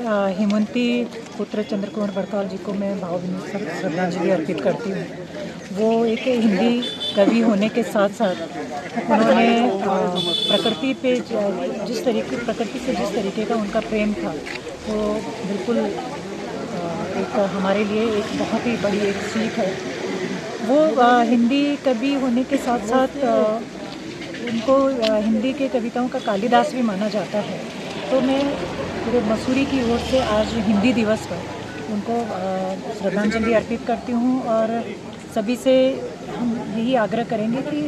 हेमंती पुत्र चंद्र कुमार बड़कौल जी को मैं भावभीनी श्रद्धांजलि अर्पित करती हूँ। वो एक हिंदी कवि होने के साथ साथ उन्होंने प्रकृति पे प्रकृति से जिस तरीके का उनका प्रेम था वो बिल्कुल एक हमारे लिए एक बहुत ही बड़ी एक सीख है। वो हिंदी कवि होने के साथ साथ उनको हिंदी के कविताओं का कालिदास भी माना जाता है। तो मैं पूरे मसूरी की ओर से आज हिंदी दिवस पर उनको श्रद्धांजलि अर्पित करती हूँ और सभी से हम यही आग्रह करेंगे कि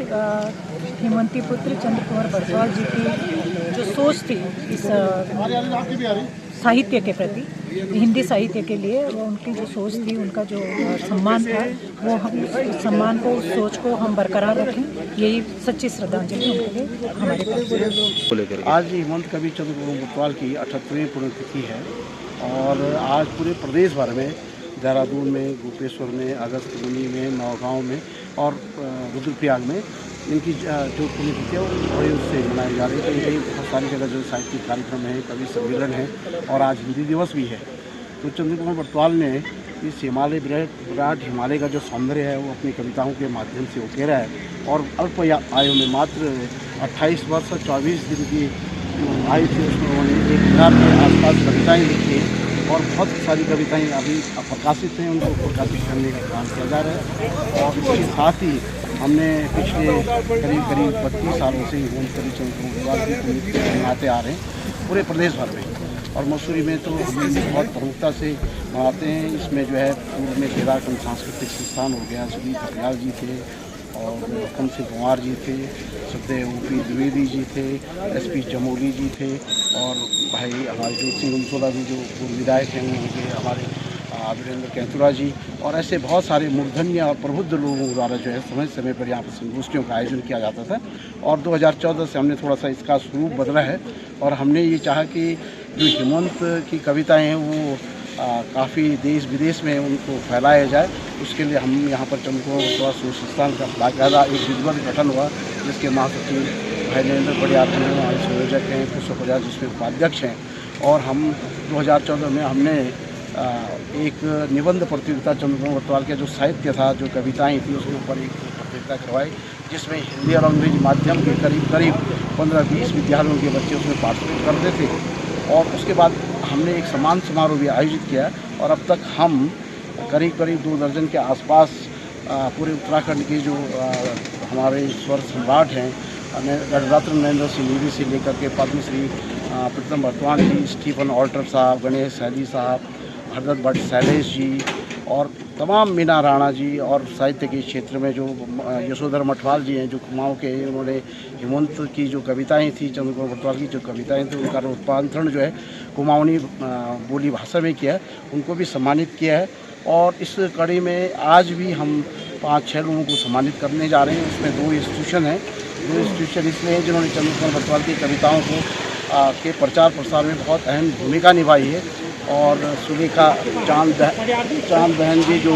हेमंती पुत्र चंद्र कुमार बड़कौल जी की जो सोच थी इस साहित्य के प्रति, हिंदी साहित्य के लिए, वो उनकी जो सोच थी, उनका जो सम्मान था, वो हम उस सम्मान को, उस सोच को हम बरकरार रखें। यही सच्ची श्रद्धांजलि उनके लिए हमारे पास। आज हेमंत कवि चंद्र कुमार बड़कौल की 78वीं पुण्यतिथि है और आज पूरे प्रदेश भर में, देहरादून में, गोपेश्वर में, अगस्त्यमुनि में, नौगांव में और रुद्रप्रयाग में इनकी जो पुण्यतिथि है वो बड़े उससे मनाई जा रही है। कहीं कहीं बहुत सारी जगह जो साहित्यिक कार्यक्रम है, कवि सम्मेलन है और आज हिंदी दिवस भी है। तो चंद्र कुमार बड़कौल ने इस हिमालय विराट हिमालय का जो सौंदर्य है वो अपनी कविताओं के माध्यम से उकेरा है और अल्प आयु में मात्र 28 वर्ष और 24 दिन की आयु थी उसमें उन्होंने 1000 के आसपास कविताएँ लिखी हैं और बहुत सारी कविताएँ अभी प्रकाशित हैं, उनको प्रकाशित करने का काम किया जा रहा है। और इसके साथ ही हमने पिछले करीब 32 सालों से हेमंत कवि चंद्र कुमार बड़कौल की पुण्यतिथि मनाते आ रहे हैं पूरे प्रदेश भर में और मसूरी में तो हम बहुत प्रमुखता से मनाते हैं। इसमें जो है पूर्व में केदारखंड सांस्कृतिक संस्थान हो गया, सुदीप हरियाल जी थे और लखन सिंह कुमार जी थे, सदैव OP द्विवेदी जी थे, SP जमोली जी थे और भाई हमारे जो सिंह उमसोला जी जो पूर्व विधायक हैं उनके हमारे वीरेंद्र कैंतुरा जी और ऐसे बहुत सारे मूर्धन्य और प्रबुद्ध लोगों द्वारा जो है समय समय पर यहाँ पर संगोष्ठियों का आयोजन किया जाता था। और 2014 से हमने थोड़ा सा इसका स्वरूप बदला है और हमने ये चाहा कि जो हेमंत की कविताएँ हैं वो काफ़ी देश विदेश में उनको फैलाया जाए। उसके लिए हम यहाँ पर चंद्र कुमार बड़कौल संस्थान का बाकायदा एक विधिवत गठन हुआ जिसके महासचिव भाई नरेंद्र बड़ियार जी हैं, हमारे संयोजक हैं पुष्प बजाज जिसमें उपाध्यक्ष हैं। और हम 2014 में हमने एक निबंध प्रतियोगिता चंद्र कुमार बड़कौल के जो साहित्य था, जो कविताएँ थी, उसके ऊपर एक प्रतियोगिता करवाई जिसमें हिंदी और अंग्रेजी माध्यम के करीब 15-20 विद्यालयों के बच्चे उसमें पार्टिसिपेट करते थे। और उसके बाद हमने एक सम्मान समारोह भी आयोजित किया और अब तक हम करीब 2 दर्जन के आसपास पूरे उत्तराखंड के जो हमारे स्वर सम्राट हैं, गणरत्न नरेंद्र सिंह नेगी से लेकर के पद्मश्री प्रीतम बर्तवान जी, स्टीफन ऑल्टर साहब, गणेश सैली साहब, भरत भट्ट शैलेश जी और तमाम मीना राणा जी और साहित्य के क्षेत्र में जो यशोधर मठवाल जी हैं जो कुमाऊँ के, उन्होंने हेमंत की जो कविताएं थी, चंद्र कुमार बड़कौल की जो कविताएं थी, उनका रूपांतरण जो है कुमाऊनी बोली भाषा में किया है, उनको भी सम्मानित किया है। और इस कड़ी में आज भी हम 5-6 लोगों को सम्मानित करने जा रहे हैं। उसमें 2 इंस्टीट्यूशन हैं। 2 इंस्टीट्यूशन इसलिए हैं जिन्होंने चंद्र कुमार बड़कौल की कविताओं को के प्रचार प्रसार में बहुत अहम भूमिका निभाई है। और सुलेखा चांद बहन जी जो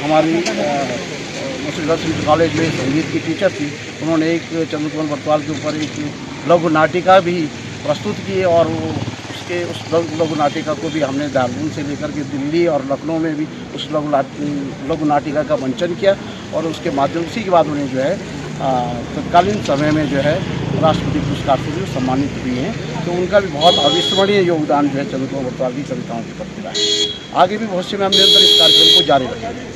हमारी मसूरी गर्ल्स कॉलेज में संगीत की टीचर थी, उन्होंने एक चंद्र कुमार बड़कौल के ऊपर एक लघु नाटिका भी प्रस्तुत की और उस लघु नाटिका को भी हमने देहरादून से लेकर के दिल्ली और लखनऊ में भी उस लघु नाटिका का मंचन किया और उसके माध्यम उसी के बाद उन्हें जो है तत्कालीन समय में जो है राष्ट्रपति पुरस्कार से भी सम्मानित हुई हैं। तो उनका भी बहुत अविस्मरणीय योगदान जो है चंद्र कुमार बड़कौल की कविताओं के प्रति रहा है। आगे भी भविष्य में हम निरंतर इस कार्यक्रम को जारी रखेंगे।